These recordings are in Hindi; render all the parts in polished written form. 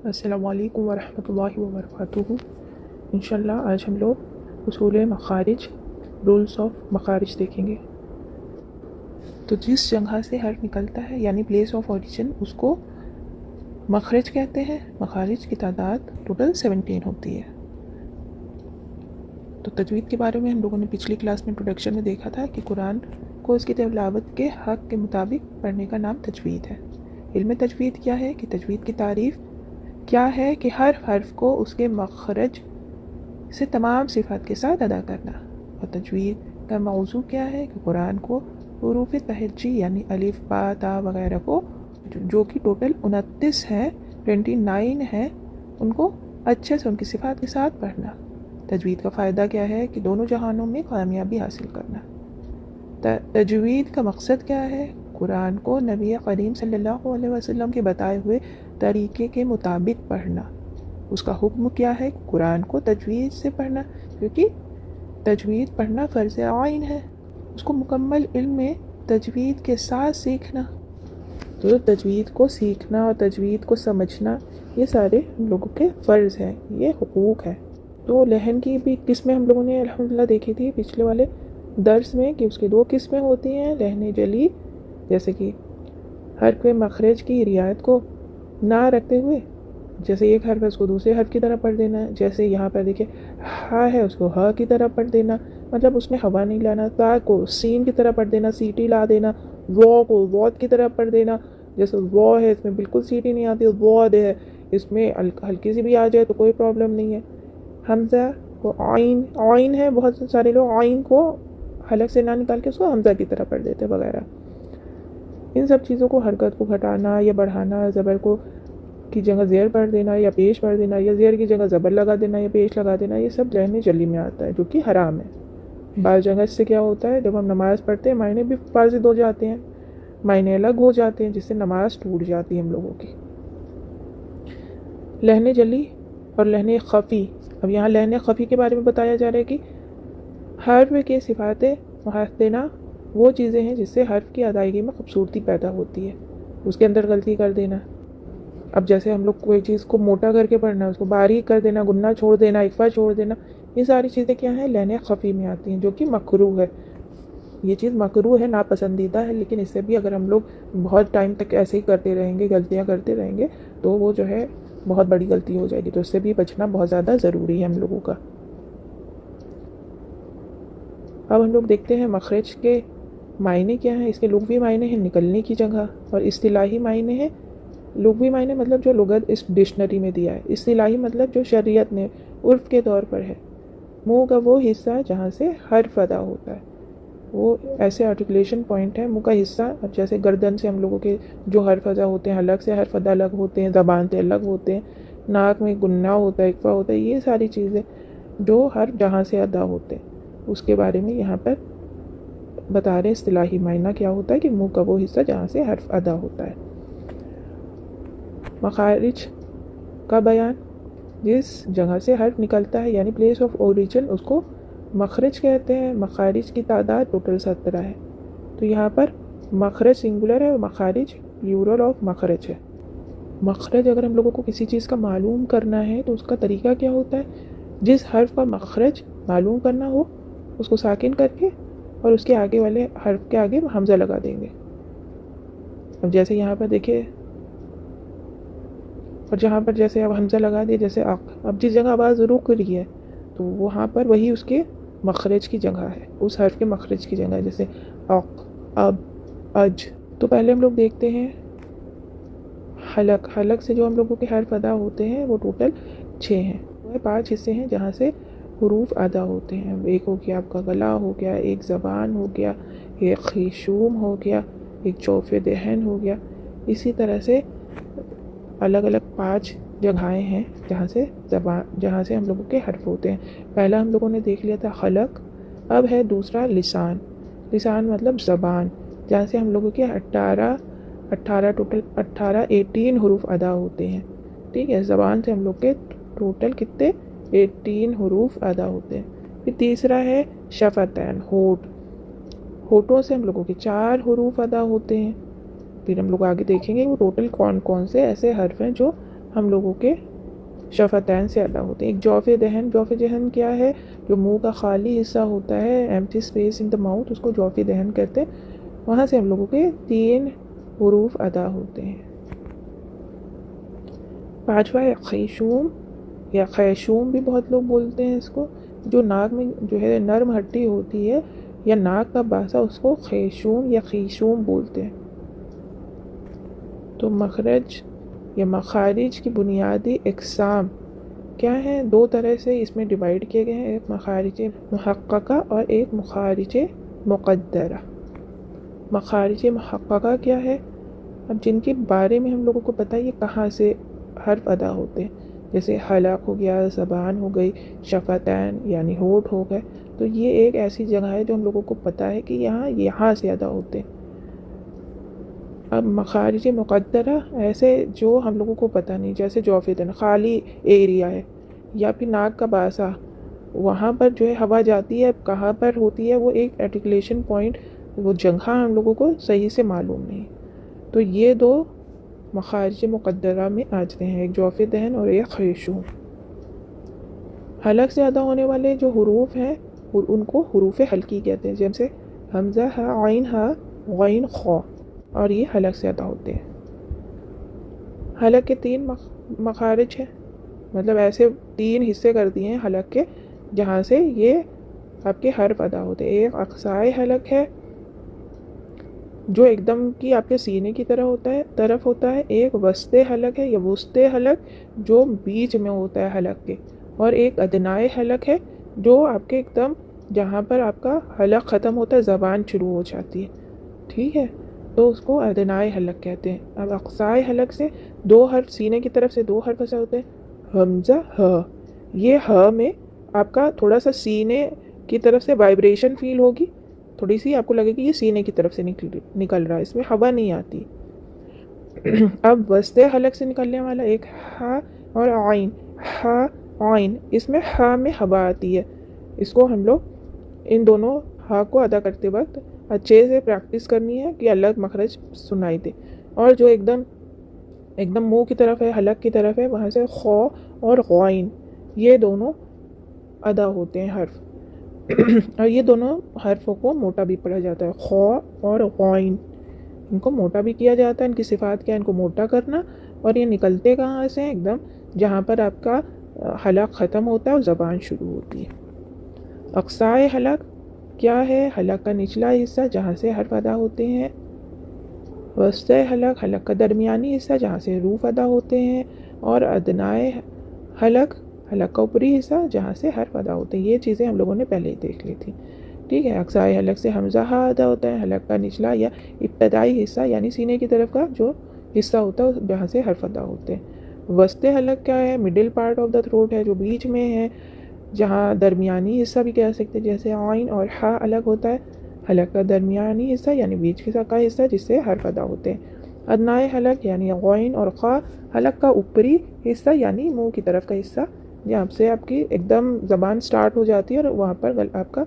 अस्सलामुअलैकुम वरहमतुल्लाहि वबरकातुहू। इंशाल्लाह आज हम लोग उसूल मखारिज, रूल्स ऑफ मखारिज देखेंगे। तो जिस जगह से हर्फ निकलता है यानी प्लेस ऑफ ओरिजिन, उसको मखरज कहते हैं। मखारिज की तादाद टोटल 17 होती है। तो तजवीद के बारे में हम लोगों ने पिछली क्लास में इंट्रोडक्शन में देखा था कि कुरान को उसकी तिलावत के हक़ के मुताबिक पढ़ने का नाम तजवीद है। इल्म तजवीद क्या है कि तजवीद की तारीफ़ क्या है कि हर हर्फ को उसके मखरज से तमाम सिफात के साथ अदा करना। और तजवीद का मौजू क्या है कि कुरान को हुरूफ तहज्जी यानी अलिफ बा ता वगैरह को जो कि टोटल 29 है, 29 है, उनको अच्छे से उनकी सिफात के साथ पढ़ना। तजवीद का फ़ायदा क्या है कि दोनों जहानों में कामयाबी हासिल करना। तजवीद का मकसद क्या है? कुरान को नबी करीम सल्लल्लाहु अलैहि वसल्लम के बताए हुए तरीके के मुताबिक पढ़ना। उसका हुक्म क्या है? कुरान को तजवीद से पढ़ना, क्योंकि तजवीद पढ़ना फ़र्ज़ आइन है। उसको मुकम्मल इल्म में तजवीद के साथ सीखना। तो तजवीद को सीखना और तजवीद को समझना ये सारे हम लोगों के फ़र्ज़ हैं, ये हुकूक है। तो लहन की भी किस्में हम लोगों ने अल्हम्दुलिल्लाह देखी थी पिछले वाले दर्स में कि उसकी 2 किस्में होती हैं। लहन जली, जैसे कि हर्फ के मखरज की रियायत को ना रखते हुए, जैसे एक हर्फ है उसको दूसरे हर्फ की तरह पढ़ देना। जैसे यहाँ पर देखिए हा है, उसको ह की तरह पढ़ देना, मतलब उसमें हवा नहीं लाना। ता को सीन की तरह पढ़ देना, सीटी ला देना। वॉ को वॉद की तरह पढ़ देना, जैसे वॉ है इसमें बिल्कुल सीटी नहीं आती, वॉद है इसमें हल्की सी भी आ जाए तो कोई प्रॉब्लम नहीं है। हमज़ा को आइन, आइन है, बहुत सारे लोग आइन को हलक से ना निकाल के उसको हमज़ा की तरह पढ़ देते वगैरह। इन सब चीज़ों को, हरकत को घटाना या बढ़ाना, ज़बर को की जगह ज़ेर पढ़ देना या पेश पढ़ देना, या ज़ेर की जगह ज़बर लगा देना या पेश लगा देना, ये सब लहन जली में आता है, जो कि हराम है। बाज़ जगह इससे क्या होता है, जब हम नमाज़ पढ़ते हैं मायने भी फाजिद हो जाते हैं, मायने अलग हो जाते हैं, जिससे नमाज टूट जाती है हम लोगों की। लहन जली और लहन ख़फ़ी। अब यहाँ लहन ख़फ़ी के बारे में बताया जा रहा है कि हर्फ के सिफाते मुहस्सना वो चीज़ें हैं जिससे हर्फ की अदायगी में खूबसूरती पैदा होती है, उसके अंदर गलती कर देना। अब जैसे हम लोग कोई चीज़ को मोटा करके पढ़ना, उसको बारीक कर देना, गुन्ना छोड़ देना, इक्फा छोड़ देना, ये सारी चीज़ें क्या हैं, लहन ख़फ़ी में आती हैं, जो कि मकरूह है। ये चीज़ मकरूह है, नापसंदीदा है, लेकिन इससे भी अगर हम लोग बहुत टाइम तक ऐसे ही करते रहेंगे, गलतियाँ करते रहेंगे, तो वो जो है बहुत बड़ी गलती हो जाएगी। तो इससे भी बचना बहुत ज़्यादा ज़रूरी है हम लोगों का। अब हम लोग देखते हैं मखरज के मायने क्या हैं। इसके लुग़वी मायने हैं निकलने की जगह, और इस्तिलाही मायने हैं। लुग़वी मायने मतलब जो लुग़त इस डिक्शनरी में दिया है। इस्तिलाही मतलब जो शरीयत ने उर्फ़ के तौर पर है। मुँह का वो हिस्सा जहाँ से हर्फ अदा होता है, वो ऐसे आर्टिकुलेशन पॉइंट है मुँह का हिस्सा। अब जैसे गर्दन से हम लोगों के जो हर्फ अदा होते हैं, हलक से हर्फ अदा अलग होते हैं, ज़बान से अलग होते हैं, नाक में गुन्ना होता है, इक्फा होता है, ये सारी चीज़ें जो हर्फ जहाँ से अदा होते हैं उसके बारे में यहाँ पर बता रहे हैं। इस्तिलाही मायना क्या होता है कि मुँह का वो हिस्सा जहाँ से हर्फ अदा होता है। मखारिज का बयान, जिस जगह से हर्फ निकलता है यानी प्लेस ऑफ ओरिजिन, उसको मखरज कहते हैं। मखारिज की तादाद टोटल 17 है। तो यहाँ पर मखरज सिंगुलर है और मखारिज प्लूरल ऑफ मखरज है। मखरज अगर हम लोगों को किसी चीज़ का मालूम करना है तो उसका तरीका क्या होता है, जिस हर्फ का मखरज मालूम करना हो उसको साकिन करके और उसके आगे वाले हर्फ के आगे हमज़ा लगा देंगे। अब जैसे यहाँ पर देखिए, और जहाँ पर जैसे अब हमज़ा लगा दिया, जैसे अब जिस जगह आवाज़ रुक रही है तो वहाँ पर वही उसके मखरज की जगह है, उस हर्फ के मखरज की जगह है, जैसे अक, अब, अज। तो पहले हम लोग देखते हैं हलक। हलक से जो हम लोगों के हर्फ अदा होते हैं वो टोटल 6 हैं। वह 5 हिस्से हैं जहाँ से हुरूफ अदा होते हैं। एक हो गया आपका गला हो गया, एक ज़बान हो गया, एक खीशूम हो गया, एक चौफ़े दहन हो गया। इसी तरह से अलग अलग 5 जगहें हैं जहाँ से हम लोगों के हर्फ होते हैं। पहला हम लोगों ने देख लिया था हलक। अब है दूसरा लिसान। लिसान मतलब ज़बान, जहाँ से हम लोगों के 18 हुरूफ अदा होते हैं। ठीक है, ज़बान से हम लोग के टोटल कितने 18 हुरूफ अदा होते हैं। फिर तीसरा है शफ़तैन, होठ। होठों से हम लोगों के 4 हुरूफ अदा होते हैं। फिर हम लोग आगे देखेंगे वो टोटल कौन कौन से ऐसे हर्फ हैं जो हम लोगों के शफ़तैन से अदा होते हैं। एक जौफ़ दहन, जौफ़ दहन क्या है? जो मुंह का खाली हिस्सा होता है, empty space in the mouth, उसको जौफ़ दहन कहते हैं। वहाँ से हम लोगों के 3 हुरूफ अदा होते हैं। 5वां है खैशूम या खैशूम भी बहुत लोग बोलते हैं इसको, जो नाक में जो है नर्म हड्डी होती है या नाक का बासा, उसको खैशूम या खीशूम बोलते हैं। तो मखरज या मखारिज की बुनियादी इकसाम क्या है? 2 तरह से इसमें डिवाइड किए गए हैं, एक मखारिज मुहक्कका और एक मखारिज मुक़द्दरा। मखारिज मुहक्कका क्या है? अब जिनके बारे में हम लोगों को पता है ये कहाँ से हर्फ अदा होते हैं, जैसे हलक हो गया, ज़बान हो गई, शफ़तैन यानी होंठ हो गए, तो ये एक ऐसी जगह है जो हम लोगों को पता है कि यहाँ से अदा होते हैं। अब मखारिज मुक़द्दरा ऐसे जो हम लोगों को पता नहीं, जैसे जौफ़िदन खाली एरिया है, या फिर नाक का बासा, वहाँ पर जो है हवा जाती है, कहाँ पर होती है वो एक आर्टिकुलेशन पॉइंट, वो जगह हम लोगों को सही से मालूम नहीं। तो ये 2 मखारिज मुक़द्दरा में आ जाते हैं, एक जौफ़ दहन और एक खैशूम। हलक से अदा होने वाले जो हुरूफ हैं उनको हुरूफ हल्की कहते हैं, जैसे हमज़ा, हा, आइन, हा, गैन, खौ, और ये हलक से अदा होते हैं। हलक के 3 मखारिज हैं, मतलब ऐसे 3 हिस्से कर दिए हैं हलक के, जहाँ से ये आपके हर्फ अदा होते हैं। एक अक्साए हलक है जो एकदम की आपके सीने की तरफ होता है। एक वस्ते हलक है या वुस्ते हलक जो बीच में होता है हलक के, और एक अदनाए हलक है जो आपके एकदम जहाँ पर आपका हलक ख़त्म होता है, ज़बान शुरू हो जाती है। ठीक है, तो उसको अदनाए हलक कहते हैं। अब अक्साए हलक से 2 हर्फ, सीने की तरफ से 2 हर्फ ऐसे होते हैं, हमज़ा, ह। ये ह में आपका थोड़ा सा सीने की तरफ से वाइब्रेशन फील होगी, थोड़ी सी आपको लगेगी ये सीने की तरफ से निकल रहा है, इसमें हवा नहीं आती। अब वस्ते हलक से निकलने वाला एक हा और आइन, हा, आइन, इसमें हा में हवा आती है। इसको हम लोग इन दोनों हा को अदा करते वक्त अच्छे से प्रैक्टिस करनी है कि अलग मखरज सुनाई दे। और जो एकदम मुंह की तरफ है, हलक की तरफ है, वहाँ से खौ और गैन, ये दोनों अदा होते हैं हर्फ। और ये दोनों हर्फों को मोटा भी पढ़ा जाता है, खौ और गैन, इनको मोटा भी किया जाता है। इनकी सिफ़ात क्या है? इनको मोटा करना। और ये निकलते कहाँ से हैं? एकदम जहाँ पर आपका हलक ख़त्म होता है और ज़बान शुरू होती है। अक्साए हलक क्या है? हलक का निचला हिस्सा जहाँ से हर्फ अदा होते हैं। वस्ते हलक, हलक का दरमियानी हिस्सा जहाँ से रूफ अदा होते हैं। और अदनाए हलक, हलक का ऊपरी हिस्सा जहाँ से हर्फ अदा होते हैं। ये चीज़ें हम लोगों ने पहले ही देख ली थी। ठीक है, अक्साए हलक से हमज़ा हा अदा होता है, हलक का निचला या इब्तदाई हिस्सा यानी सीने की तरफ का जो हिस्सा होता है जहाँ से हर्फ अदा होते हैं। वस्ते हलक क्या है? Middle part of the throat है, जो बीच में है, जहाँ दरमियानी हिस्सा भी कह सकते हैं, जैसे आइन और हा अलग होता है, हलक का दरमियानी हिस्सा यानी बीच का हिस्सा जिससे हर्फ अदा होते हैं। अदनाए हलक यानी गैन और खा, हलक का ऊपरी हिस्सा यानी मुंह की तरफ का हिस्सा, जहाँ से आपकी एकदम ज़बान स्टार्ट हो जाती है और वहाँ पर आपका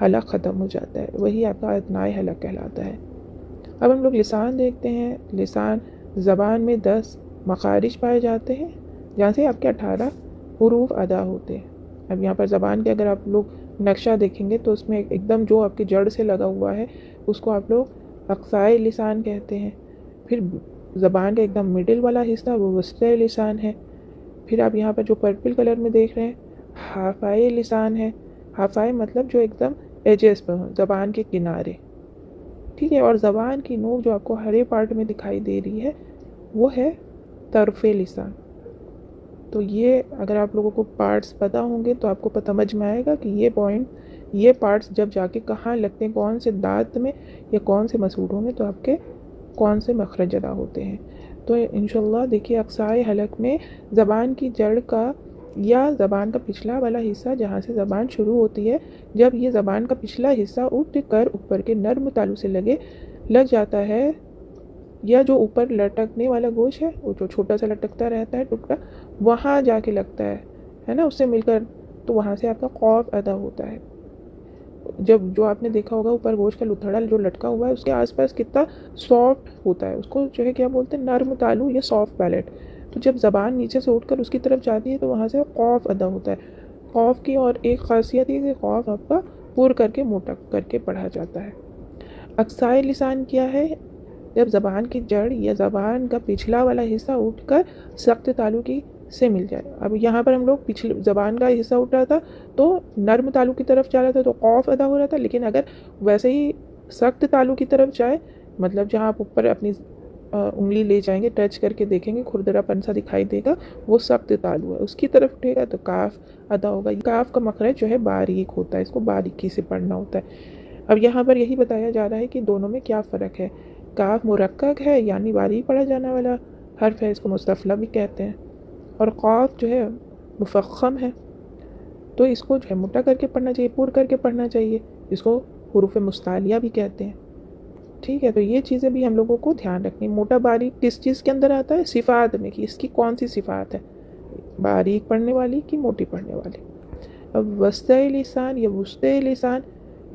हलक ख़त्म हो जाता है, वही आपका अदनाए हलक कहलाता है। अब हम लोग लिसान देखते हैं। लिसान ज़बान में 10 मखारिज पाए जाते हैं, जहाँ से आपके 18 हुरूफ अदा होते हैं। अब यहाँ पर ज़बान के अगर आप लोग नक्शा देखेंगे तो उसमें एकदम जो आपकी जड़ से लगा हुआ है उसको आप लोग अक्साए लिसान कहते हैं। फिर ज़बान का एकदम मिडिल वाला हिस्सा वो वस्ते लिसान है। फिर आप यहाँ पर जो पर्पल कलर में देख रहे हैं हाफ़ाए लिसान है। हाफ़ाए मतलब जो एकदम एजेस पर हो, ज़बान के किनारे। ठीक है, और ज़बान की नोक जो आपको हरे पार्ट में दिखाई दे रही है वो है तरफ़े लिसान। तो ये अगर आप लोगों को पार्ट्स पता होंगे तो आपको पता समझ में आएगा कि ये पार्ट्स जब जाके कहाँ लगते हैं, कौन से दांत में या कौन से मसूड़ों में, तो आपके कौन से मखरज अदा होते हैं। तो इंशाल्लाह देखिए, अक्साए हलक में ज़बान की जड़ का या ज़बान का पिछला वाला हिस्सा जहाँ से ज़बान शुरू होती है, जब ये ज़बान का पिछला हिस्सा उठ कर ऊपर के नर्म तालु से लग जाता है, या जो ऊपर लटकने वाला गोश है वो जो छोटा सा लटकता रहता है टुकड़ा, वहाँ जाके लगता है ना, उससे मिलकर, तो वहाँ से आपका खौफ अदा होता है। जब जो आपने देखा होगा ऊपर गोश का लुथड़ा जो लटका हुआ है उसके आसपास कितना सॉफ्ट होता है, उसको जो है क्या बोलते हैं, नर्म तालु या सॉफ्ट पैलेट। तो जब ज़बान नीचे से उठकर उसकी तरफ जाती है तो वहाँ से कौफ अदा होता है। कौफ की और एक ख़ासियत है कि कौफ आपका पुर करके मोटा करके पढ़ा जाता है। अक्साए लिसान क्या है? जब ज़बान की जड़ या ज़बान का पिछला वाला हिस्सा उठकर सख्त तालु की से मिल जाए। अब यहाँ पर हम लोग पिछले ज़बान का हिस्सा उठ रहा था तो नर्म तालु की तरफ जा रहा था तो कौफ अदा हो रहा था, लेकिन अगर वैसे ही सख्त तालु की तरफ जाए, मतलब जहाँ आप ऊपर अपनी उंगली ले जाएंगे, टच करके देखेंगे, खुरदरापन सा दिखाई देगा, वो सख्त तालु है, उसकी तरफ उठेगा तो काफ अदा होगा। काफ का मखरज जो है बारीक होता है, इसको बारीकी से पढ़ना होता है। अब यहाँ पर यही बताया जा रहा है कि दोनों में क्या फ़र्क है। काफ मुरक्कक है यानी बारीक पढ़ा जाने वाला हर्फ है, इसको मुस्तफला भी कहते हैं, और क़ाफ जो है मुफ़ख्ख़म है तो इसको जो है मोटा करके पढ़ना चाहिए, पुर करके पढ़ना चाहिए, इसको हुरूफ़ मुस्तालिया भी कहते हैं। ठीक है, तो ये चीज़ें भी हम लोगों को ध्यान रखनी। मोटा बारीक किस चीज़ के अंदर आता है? सिफ़ात में, कि इसकी कौन सी सिफ़ात है, बारीक पढ़ने वाली कि मोटी पढ़ने वाली। अब वस्ते लिसान या वुस्ते लिसान,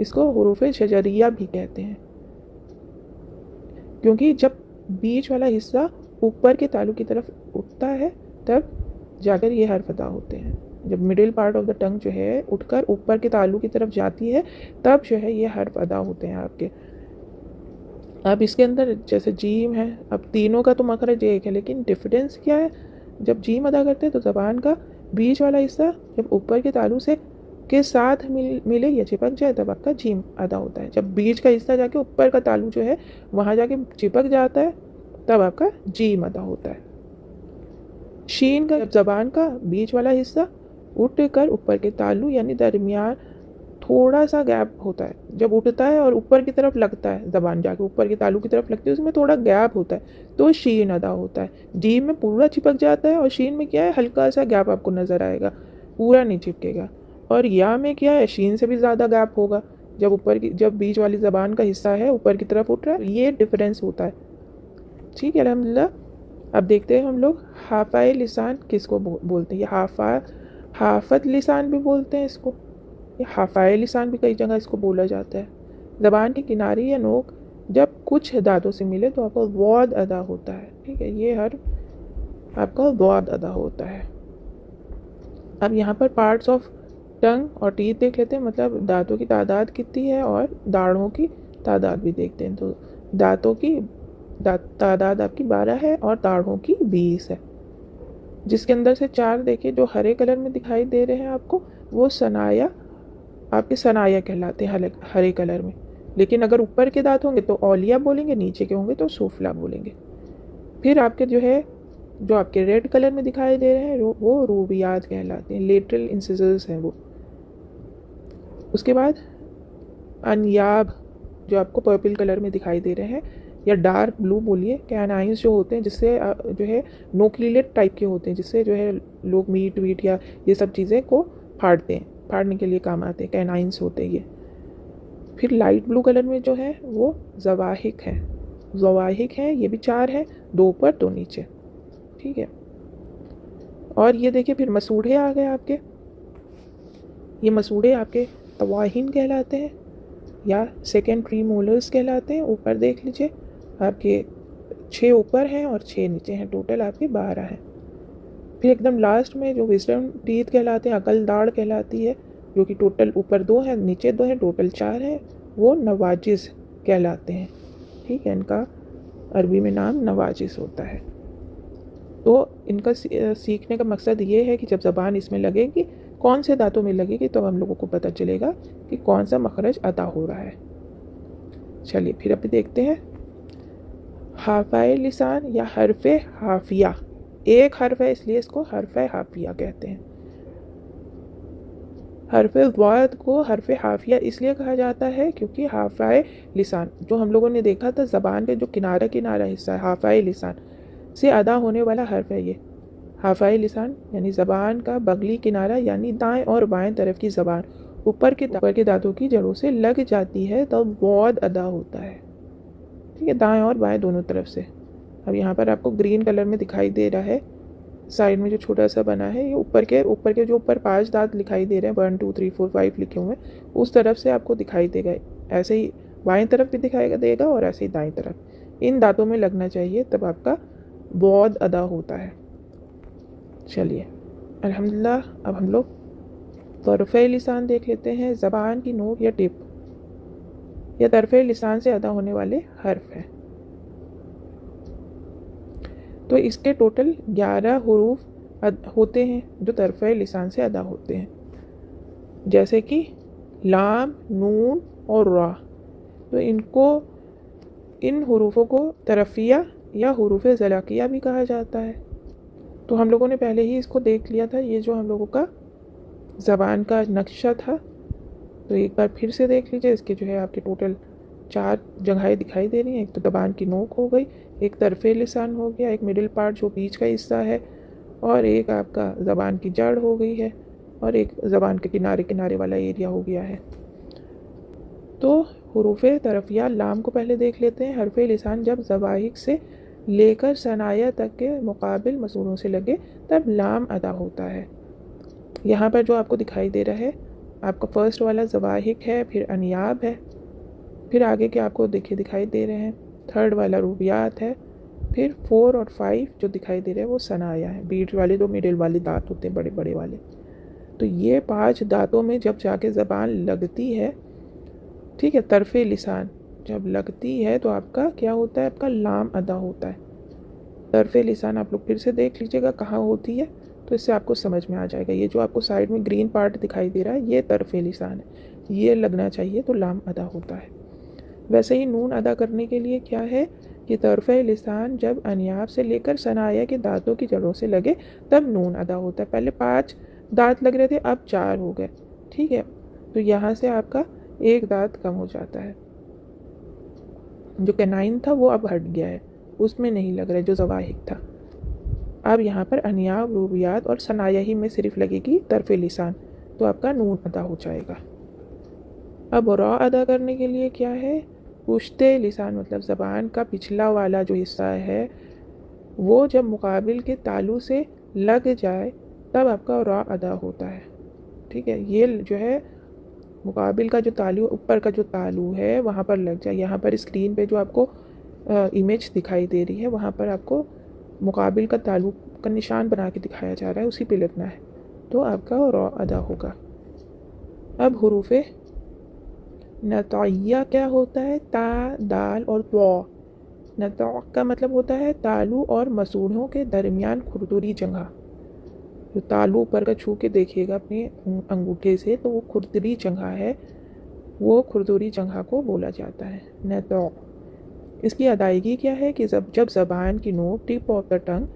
इसको हुरूफ़ शजरिया भी कहते हैं, क्योंकि जब बीच वाला हिस्सा ऊपर के तालु की तरफ उठता है तब जाकर ये हर्फ अदा होते हैं। जब middle part of the tongue जो है उठकर ऊपर के तालु की तरफ जाती है तब जो है ये हर्फ अदा होते हैं आपके। अब इसके अंदर जैसे जीम है, अब तीनों का तो मखरज एक है, लेकिन डिफरेंस क्या है? जब जीम अदा करते हैं तो ज़बान का बीच वाला हिस्सा जब ऊपर के तालु से के साथ मिले या चिपक जाए तब आपका जीम अदा होता है। जब बीच का हिस्सा जाके ऊपर का तालु जो है वहाँ जाके चिपक जाता है तब आपका जीम अदा होता है। शीन का जब ज़बान का बीच वाला हिस्सा उठ कर ऊपर के तालु यानी दरमियान थोड़ा सा गैप होता है, जब उठता है और ऊपर की तरफ लगता है, ज़बान जाके ऊपर के तालु की तरफ लगती है, उसमें थोड़ा गैप होता है तो शीन अदा होता है। जीम में पूरा चिपक जाता है और शीन में क्या है, हल्का सा गैप आपको नज़र आएगा, पूरा नहीं चिपकेगा। और या में क्या है, शीन से भी ज़्यादा गैप होगा जब बीच वाली ज़बान का हिस्सा है ऊपर की तरफ उठ रहा है, ये डिफरेंस होता है। ठीक है, अल्हम्दुलिल्लाह। अब देखते हैं हम लोग हाफ़ाए लिसान किसको बोलते हैं। ये हाफ़त लिसान भी बोलते हैं इसको, ये हाफ़ाए लिसान भी कई जगह इसको बोला जाता है। ज़बान की किनारी या नोक जब कुछ दांतों से मिले तो आपका वाद अदा होता है। ठीक है, ये हर आपका वाद अदा होता है। अब यहाँ पर पार्ट्स ऑफ टंग और टीथ देख लेते हैं, मतलब दांतों की तादाद कितनी है और दाढ़ों की तादाद भी देखते हैं। तो दांतों की तादाद आपकी 12 है और दाढ़ों की 20 है, जिसके अंदर से 4 देखिए जो हरे कलर में दिखाई दे रहे हैं आपको, वो सनाया आपके सनाया कहलाते हैं हरे कलर में। लेकिन अगर ऊपर के दांत होंगे तो औलिया बोलेंगे, नीचे के होंगे तो सुफला बोलेंगे। फिर आपके जो आपके रेड कलर में दिखाई दे रहे हैं वो रूबियात कहलाते हैं, लेटरल इंसिजर्स हैं वो। उसके बाद अनयाब जो आपको पर्पल कलर में दिखाई दे रहे हैं, या डार्क ब्लू बोलिए, कैनाइंस जो होते हैं जिससे जो है नोक्लीलेट टाइप के होते हैं, जिससे जो है लोग मीट वीट या ये सब चीज़ें को फाड़ने के लिए काम आते हैं, कैनाइंस होते हैं ये। फिर लाइट ब्लू कलर में जो है वो ज़वाहिक है, ये भी 4 है, 2 ऊपर 2 नीचे। ठीक है, और ये देखिए फिर मसूड़े आ गए आपके। ये मसूड़े आपके तवाहिन कहलाते हैं या सेकेंडरी मोलर्स कहलाते हैं। ऊपर देख लीजिए आपके 6 ऊपर हैं और 6 नीचे हैं, टोटल आपके 12 हैं। फिर एकदम लास्ट में जो विजडम टीथ कहलाते हैं, अकल दाढ़ कहलाती है, जो कि टोटल ऊपर 2 है नीचे 2 है, टोटल 4 है, वो नवाजिस कहलाते हैं। ठीक है, इनका अरबी में नाम नवाजिस होता है। तो इनका सीखने का मकसद ये है कि जब ज़बान इसमें लगेगी, कौन से दांतों में लगेगी, तो हम लोगों को पता चलेगा कि कौन सा मखरज अदा हो रहा है। चलिए फिर अभी देखते हैं हाफ़ाए लिसान या हरफ़े हाफिया। एक हर्फ है इसलिए इसको हरफ़े हाफिया कहते हैं। हरफ़े वाद को हरफ़े हाफिया इसलिए कहा जाता है क्योंकि हाफ़ाए लिसान जो हम लोगों ने देखा था, ज़बान के जो किनारा हिस्सा है हाफ़ाए लिसान से अदा होने वाला हर्फ है ये। हाफ़ाए लिसान यानी ज़बान का बगली किनारा, यानी दाएं और बाएं तरफ की ज़बान ऊपर के दांतों की जड़ों से लग जाती है तब वाद अदा होता है। ठीक है, दाएं और बाएं दोनों तरफ से। अब यहाँ पर आपको ग्रीन कलर में दिखाई दे रहा है, साइड में जो छोटा सा बना है, ये ऊपर के जो ऊपर 5 दांत दिखाई दे रहे हैं, 1 2 3 4 5 लिखे हुए हैं, उस तरफ से आपको दिखाई देगा। ऐसे ही बाएं तरफ भी दिखाई देगा और ऐसे ही दाएं तरफ, इन दांतों में लगना चाहिए तब आपका वाद अदा होता है। चलिए अल्हम्दुलिल्लाह, अब हम लोग तरफ़े लिसान देख लेते हैं। ज़बान की नोक या टिप या तरफ़े लिसान से अदा होने वाले हर्फ हैं। तो इसके टोटल 11 हरूफ होते हैं जो तरफ़े लिसान से अदा होते हैं, जैसे कि लाम, नून और रा। तो इन हरूफों को तरफ़िया या हुरूफ़ ज़लाकिया भी कहा जाता है। तो हम लोगों ने पहले ही इसको देख लिया था, ये जो हम लोगों का ज़बान का नक्शा था। तो एक बार फिर से देख लीजिए। इसके जो है आपके टोटल 4 जगहें दिखाई दे रही हैं। एक तो ज़बान की नोक हो गई, एक तरफ़े लिसान हो गया, एक मिडिल पार्ट जो बीच का हिस्सा है, और एक आपका ज़बान की जड़ हो गई है, और एक ज़बान के किनारे किनारे वाला एरिया हो गया है। तो हुरूफ़ तरफ़िया लाम को पहले देख लेते हैं। हरफ़ लिसान जब ज़वाहिक से लेकर सनाया तक के मुकाबिल मसूरों से लगे तब लाम अदा होता है। यहाँ पर जो आपको दिखाई दे रहा है, आपका फर्स्ट वाला ज़वाहिक है, फिर अनियाब है, फिर आगे के आपको दिखाई दे रहे हैं थर्ड वाला रूबियात है, फिर 4 और 5 जो दिखाई दे रहे हैं वो सनाया है, बीच वाले जो मिडिल वाले दांत होते हैं बड़े बड़े वाले। तो ये 5 दांतों में जब जाके ज़बान लगती है, ठीक है, तरफ़े लिसान जब लगती है तो आपका क्या होता है, आपका लाम अदा होता है। तरफ़े लिसान आप लोग फिर से देख लीजिएगा कहाँ होती है, तो इससे आपको समझ में आ जाएगा। ये जो आपको साइड में ग्रीन पार्ट दिखाई दे रहा है ये तरफ़े लिसान है, ये लगना चाहिए तो लाम अदा होता है। वैसे ही नून अदा करने के लिए क्या है कि तरफ़े लिसान जब अनियाब से लेकर सनाया के दांतों की जड़ों से लगे तब नून अदा होता है। पहले 5 दांत लग रहे थे, अब 4 हो गए, ठीक है। तो यहाँ से आपका एक दांत कम हो जाता है, जो कैनाइन था वो अब हट गया है, उसमें नहीं लग रहा है जो ज़वाहिक था। अब यहाँ पर अनियाब, रूबियात और सनाया ही में सिर्फ लगेगी तरफ़े लिसान, तो आपका नून अदा हो जाएगा। अब रा अदा करने के लिए क्या है, पुश्ते लिसान मतलब ज़बान का पिछला वाला जो हिस्सा है वो जब मुकाबिल के तालु से लग जाए तब आपका रा अदा होता है, ठीक है। ये जो है मुकाबिल का जो तालु, ऊपर का जो तालु है वहाँ पर लग जाए। यहाँ पर स्क्रीन पे जो आपको इमेज दिखाई दे रही है वहाँ पर आपको मुकाबिल का तालु का निशान बना के दिखाया जा रहा है, उसी पे लिखना है, तो आपका रा अदा होगा। अब हुरूफ़े नतइया क्या होता है, ता, दाल और त्वा। नता का मतलब होता है तालु और मसूड़ों के दरमियान खुरदुरी जगह। जो तालु ऊपर का छू के देखिएगा अपने अंगूठे से, तो वो खुरदुरी जगह है, वो खुरदुरी जगह को बोला जाता है नता। इसकी अदायगी क्या है कि जब ज़बान की नोक, टिप ऑफ द टंग,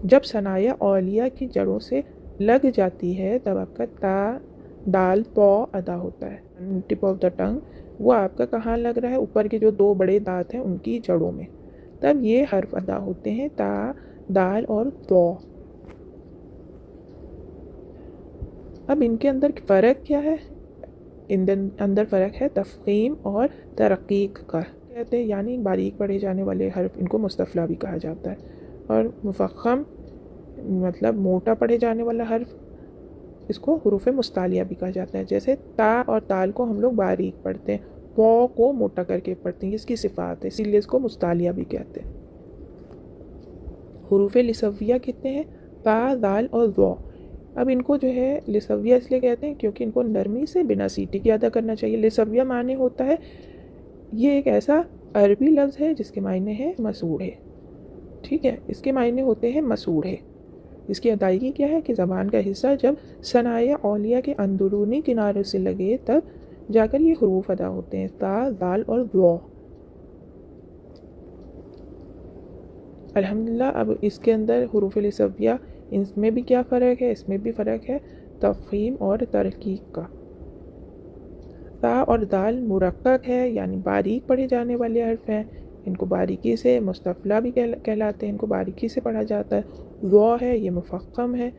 जब सनाया औलिया की जड़ों से लग जाती है तब आपका ता, दाल, तौ अदा होता है। टिप ऑफ द टंग वो आपका कहाँ लग रहा है, ऊपर के जो 2 बड़े दांत हैं उनकी जड़ों में, तब ये हर्फ अदा होते हैं ता, दाल और तौ। अब इनके अंदर फ़र्क क्या है, इनके अंदर फ़र्क है तफ़ख़ीम और तरक़ीक़ का, कहते हैं, यानी बारीक पढ़े जाने वाले हर्फ इनको मुस्तफ़ला भी कहा जाता है, और मुफ़ख़्ख़म मतलब मोटा पढ़े जाने वाला हर्फ इसको हुरूफ़ मुस्तालिया भी कहा जाता है। जैसे ता और ताल को हम लोग बारीक पढ़ते हैं, तौ को मोटा करके पढ़ते हैं, इसकी सिफ़ात है, इसीलिए इसको मुस्तालिया भी कहते हैं। हुरूफ़ लिसविया कितने हैं, ता, दाल और ज़ौ। अब इनको जो है लिसविया इसलिए कहते हैं क्योंकि इनको नरमी से बिना सीटी के अदा करना चाहिए। लिसविया माने होता है, ये एक ऐसा अरबी लफ्ज़ है जिसके मायने हैं मसूड़े, ठीक है, इसके मायने होते हैं मसूड़े। इसकी अदायगी क्या है कि ज़बान का हिस्सा जब सनाया औलिया के अंदरूनी किनारों से लगे तब जाकर ये हरूफ अदा होते हैं, ता, दाल और ज़ौ। अल्हम्दुलिल्लाह। अब इसके अंदर हुरूफ़ लिसविया, इनमें भी क्या फ़र्क है, इसमें भी फ़र्क है तफ़ख़ीम और तरक़ीक़ का। ता और दाल मुरक्कक है, यानी बारीक पढ़े जाने वाले हर्फ हैं, इनको बारीकी से मुस्तफ़ला भी कहलाते हैं, इनको बारीकी से पढ़ा जाता है। ज़ौ है, ये मुफ़ख़्ख़म है,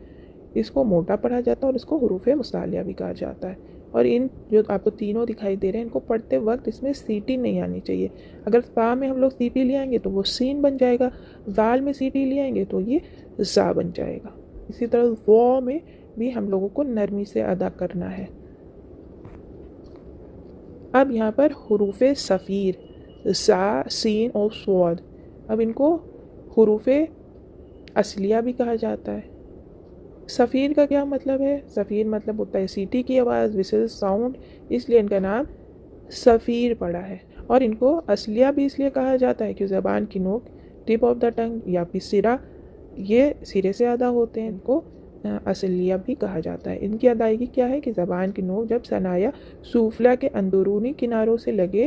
इसको मोटा पढ़ा जाता है और इसको हुरूफ़ मुस्तालिया भी कहा जाता है। और इन जो आपको तीनों दिखाई दे रहे हैं इनको पढ़ते वक्त इसमें सीटी नहीं आनी चाहिए। अगर ता में हम लोग सीटी ले आएंगे तो वो सीन बन जाएगा, दाल में सीटी ले आएंगे तो ये ज़ा बन जाएगा। इसी तरह ज़ौ में भी हम लोगों को नरमी से अदा करना है। अब यहाँ पर हुरूफ़ सफ़ीर, ज़ा, सीन और स्वाद, अब इनको हुरूफ़ असलिया भी कहा जाता है। सफ़ीर का क्या मतलब है? सफ़ीर मतलब होता है सीटी की आवाज़, विसल साउंड, इसलिए इनका नाम सफ़ीर पड़ा है। और इनको असलिया भी इसलिए कहा जाता है कि ज़बान की नोक, टिप ऑफ द टंग या फिर सिरा, ये सिरे से अदा होते हैं, इनको असलिया भी कहा जाता है। इनकी अदायगी क्या है कि ज़बान की नोक जब सनाया सूफला के अंदरूनी किनारों से लगे,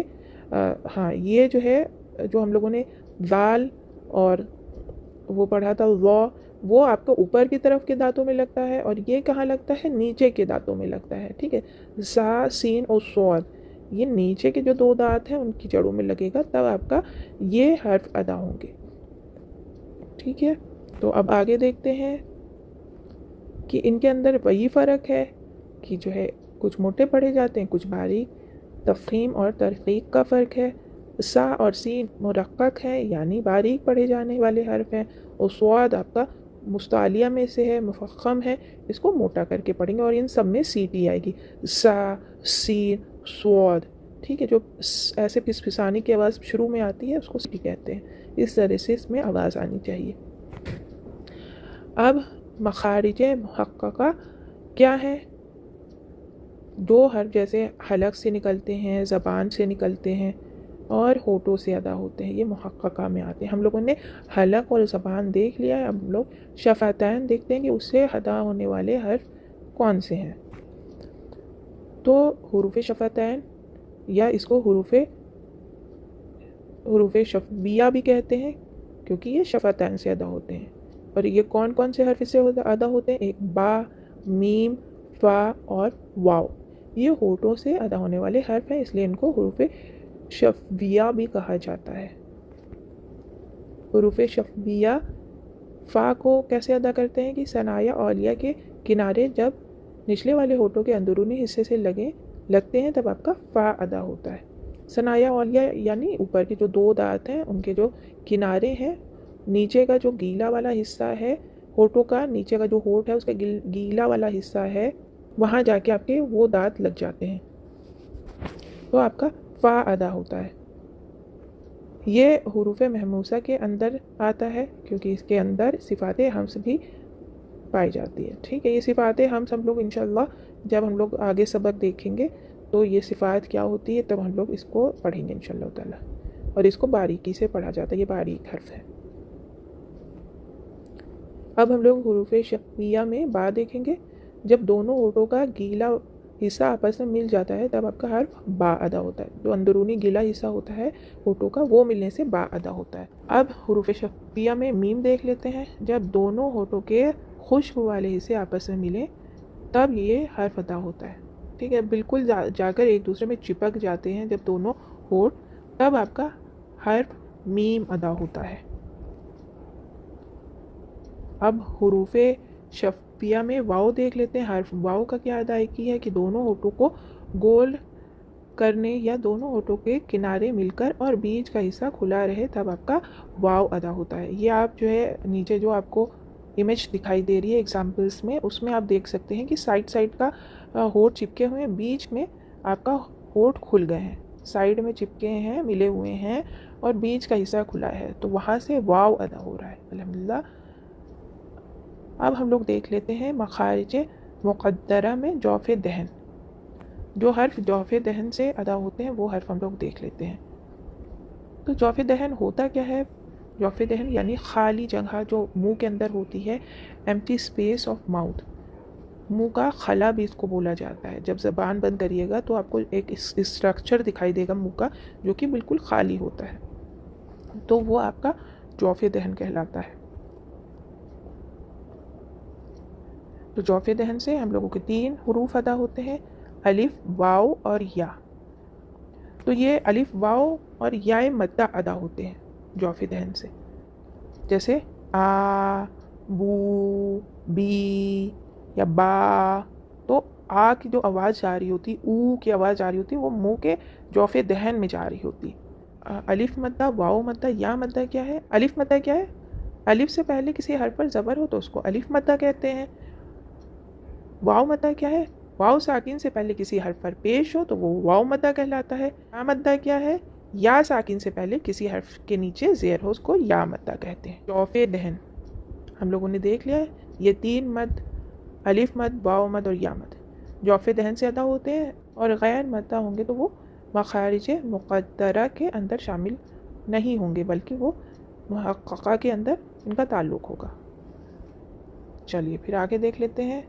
हाँ ये जो है, जो हम लोगों ने दाल और वो पढ़ा था वो आपको ऊपर की तरफ के दांतों में लगता है, और ये कहाँ लगता है? नीचे के दांतों में लगता है। ठीक है, सा सीन और स्वाद, ये नीचे के जो दो दांत हैं उनकी जड़ों में लगेगा, तब आपका ये हर्फ अदा होंगे। ठीक है, तो अब आगे देखते हैं कि इनके अंदर वही फ़र्क है कि जो है कुछ मोटे पढ़े जाते हैं, कुछ बारीक। तफ़हीम और तरक़ीक़ का फ़र्क है। सा और सीन मुरक्कक है, यानी बारीक पढ़े जाने वाले हर्फ हैं, और स्वाद आपका मुस्तालिया में से है, मुफ़ख़म है, इसको मोटा करके पढ़ेंगे, और इन सब में सीटी आएगी, सा सीन स्वाद। ठीक है, जो ऐसे फिसफिसाने की आवाज़ शुरू में आती है उसको सीटी कहते हैं। इस तरह से इसमें आवाज़ आनी चाहिए। अब मखारिज मुहक्कका क्या है? दो हर्फ जैसे हलक से निकलते हैं, ज़बान से निकलते हैं और होठों से अदा होते हैं, ये मुहक्कका में आते हैं। हम लोगों ने हलक और ज़बान देख लिया है, अब हम लोग शफ़ातैन देखते हैं कि उससे अदा होने वाले हर्फ कौन से हैं। तो हुरूफ़ शफ़ातैन, या इसको हुरूफ़ शफ़िया भी कहते हैं, क्योंकि ये शफ़ातैन से अदा होते हैं। और ये कौन कौन से हर्फ से अदा होते हैं? एक बा, मीम, फ़ा और वाव, ये होठों से अदा होने वाले हर्फ हैं, इसलिए इनको हुरूफ़ शफ़िया भी कहा जाता है। हुरूफ़ शफ़िया फ़ा को कैसे अदा करते हैं कि सनाया औलिया के किनारे जब निचले वाले होठों के अंदरूनी हिस्से से लगते हैं, तब आपका फ़ा अदा होता है। सनाया औलिया यानी ऊपर के जो दो दांत हैं उनके जो किनारे हैं, नीचे का जो गीला वाला हिस्सा है होठों का, नीचे का जो होठ है उसका गीला वाला हिस्सा है, वहाँ जाके आपके वो दांत लग जाते हैं, तो आपका फ़ा अदा होता है। ये हुरूफ़ महमूसा के अंदर आता है, क्योंकि इसके अंदर सिफ़ात हम्स भी पाई जाती है। ठीक है, ये सिफ़ात हम्स हम लोग इंशाअल्लाह जब हम लोग आगे सबक देखेंगे तो ये सिफ़ात क्या होती है तब हम लोग इसको पढ़ेंगे इंशाअल्लाह ताला, और इसको बारीकी से पढ़ा जाता है, ये बारीक हर्फ है। अब हम लोग हुरूफ़ शफ़िया में बा देखेंगे, जब दोनों होठों का गीला हिस्सा आपस में मिल जाता है तब आपका हर्फ बा अदा होता है। जो अंदरूनी गीला हिस्सा होता है होठों का, वो मिलने से बा अदा होता है। अब हुरूफ़ शफ़िया में मीम देख लेते हैं, जब दोनों होठों के खुश्क वाले हिस्से आपस में मिले तब ये हर्फ अदा होता है। ठीक है, बिल्कुल जाकर एक दूसरे में चिपक जाते हैं जब दोनों होठ, तब आपका हर्फ मीम अदा होता है। अब हुरूफ़ शफ़िया में वाव देख लेते हैं। हर्फ वाव का क्या अदायगी है कि दोनों होठों को गोल करने या दोनों होठों के किनारे मिलकर और बीच का हिस्सा खुला रहे, तब आपका वाव अदा होता है। ये आप जो है नीचे जो आपको इमेज दिखाई दे रही है एग्जाम्पल्स में, उसमें आप देख सकते हैं कि साइड का होठ चिपके हुए हैं, बीच में आपका होठ खुल गए हैं, साइड में चिपके हैं, मिले हुए हैं और बीच का हिस्सा खुला है, तो वहाँ से वाव अदा हो रहा है। अल्हम्दुलिल्लाह। अब हम लोग देख लेते हैं मखारिज मुक़द्दरा में जौफ़ दहन, जो हर्फ जौफ़ दहन से अदा होते हैं वो हर्फ हम लोग देख लेते हैं। तो जौफ़ दहन होता क्या है? जौफ़ दहन यानी खाली जगह जो मुंह के अंदर होती है, एम्प्टी स्पेस ऑफ माउथ, मुंह का खला भी इसको बोला जाता है। जब ज़बान बंद करिएगा तो आपको एक स्ट्रक्चर दिखाई देगा मुंह का जो कि बिल्कुल खाली होता है, तो वो आपका जौफ़ दहन कहलाता है। तो जौफ़ दहन से हम लोगों के 3 हुरूफ अदा होते हैं, अलिफ, वाव और या। तो ये अलिफ, वाव और या मद्दा अदा होते हैं जौफ़ दहन से, जैसे आ, बू, बी या बा। तो आ की जो आवाज़ जा रही होती, ऊ की आवाज़ जा रही होती, वो मुंह के जौफ़ दहन में जा रही होती। अलिफ मद्दा, वाव मद्दा, या मद्दा क्या है? अलिफ मद्दा क्या है? अलिफ से पहले किसी हर्फ पर ज़बर हो तो उसको अलिफ मद्दा कहते हैं। वाव मद्दा क्या है? वाव साकिन से पहले किसी हर्फ पर पेश हो तो वो वाव मद्दा कहलाता है। या मद्दा क्या है? या साकिन से पहले किसी हर्फ के नीचे ज़ेर हो, उसको या मद्दा कहते हैं। जौफ़ दहन हम लोगों ने देख लिया है, ये 3 मद अलिफ मद, वाव मद और या मद जौफ़ दहन से अदा होते हैं, और गैर मद्दा होंगे तो वो मखारिज मुक़द्दरा के अंदर शामिल नहीं होंगे, बल्कि वो मुहक्क़क़ा के अंदर इनका ताल्लुक़ होगा। चलिए फिर आगे देख लेते हैं।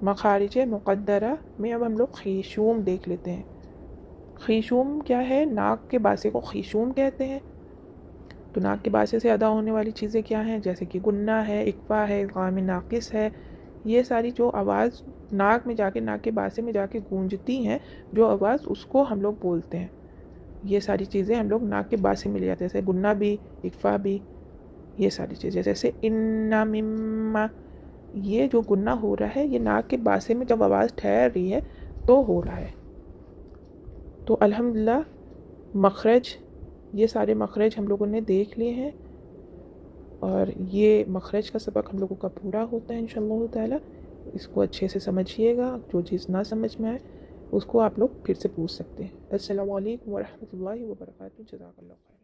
मखारिज मुक़द्दरा में अब हम लोग खीशूम देख लेते हैं। खीशूम क्या है? नाक के बासे को खीशूम कहते हैं। तो नाक के बासे से अदा होने वाली चीज़ें क्या हैं? जैसे कि गुन्ना है, इक़फ़ा है, इक़ाम नाक़िस है। ये सारी जो आवाज़ नाक में जाके, नाक के बासे में जाके गूंजती हैं, जो आवाज़, उसको हम लोग बोलते हैं। ये सारी चीज़ें हम लोग नाक के बासे में ले जाते हैं, जैसे गुन्ना भी, इक़फ़ा भी, ये सारी चीज़ें। जैसे इन्ना मिम्मा, ये जो गुन्ना हो रहा है ये नाक के बासे में जब आवाज़ ठहर रही है तो हो रहा है। तो अल्हम्दुलिल्लाह मखरज, ये सारे मखरज हम लोगों ने देख लिए हैं, और ये मखरज का सबक हम लोगों का पूरा होता है इंशाअल्लाह ताला। इसको अच्छे से समझिएगा, जो चीज़ ना समझ में आए उसको आप लोग फिर से पूछ सकते हैं। अस्सलामु अलैकुम व रहमतुल्लाहि व बरकातुहू। जज़ाकल्लाह खैर।